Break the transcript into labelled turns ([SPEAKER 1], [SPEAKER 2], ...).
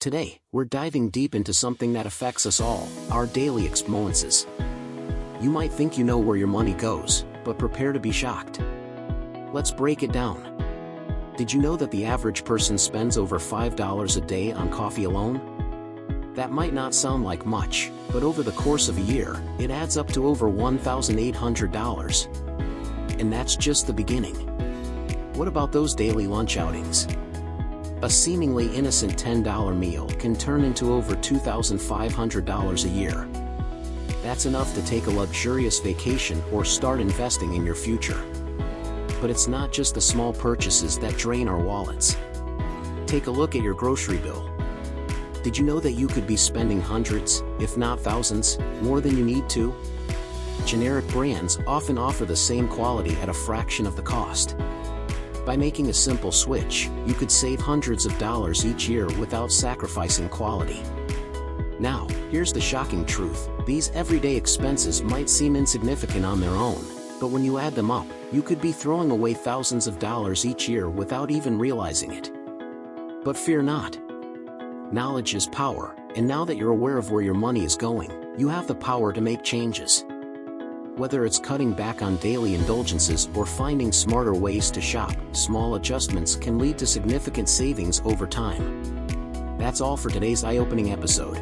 [SPEAKER 1] Today, we're diving deep into something that affects us all, our daily expenses. You might think you know where your money goes, but prepare to be shocked. Let's break it down. Did you know that the average person spends over $5 a day on coffee alone? That might not sound like much, but over the course of a year, it adds up to over $1,800. And that's just the beginning. What about those daily lunch outings? A seemingly innocent $10 meal can turn into over $2,500 a year. That's enough to take a luxurious vacation or start investing in your future. But it's not just the small purchases that drain our wallets. Take a look at your grocery bill. Did you know that you could be spending hundreds, if not thousands, more than you need to? Generic brands often offer the same quality at a fraction of the cost. By making a simple switch, you could save hundreds of dollars each year without sacrificing quality. Now, here's the shocking truth. These everyday expenses might seem insignificant on their own, but when you add them up, you could be throwing away thousands of dollars each year without even realizing it. But fear not. Knowledge is power, and now that you're aware of where your money is going, you have the power to make changes. Whether it's cutting back on daily indulgences or finding smarter ways to shop, small adjustments can lead to significant savings over time. That's all for today's eye-opening episode.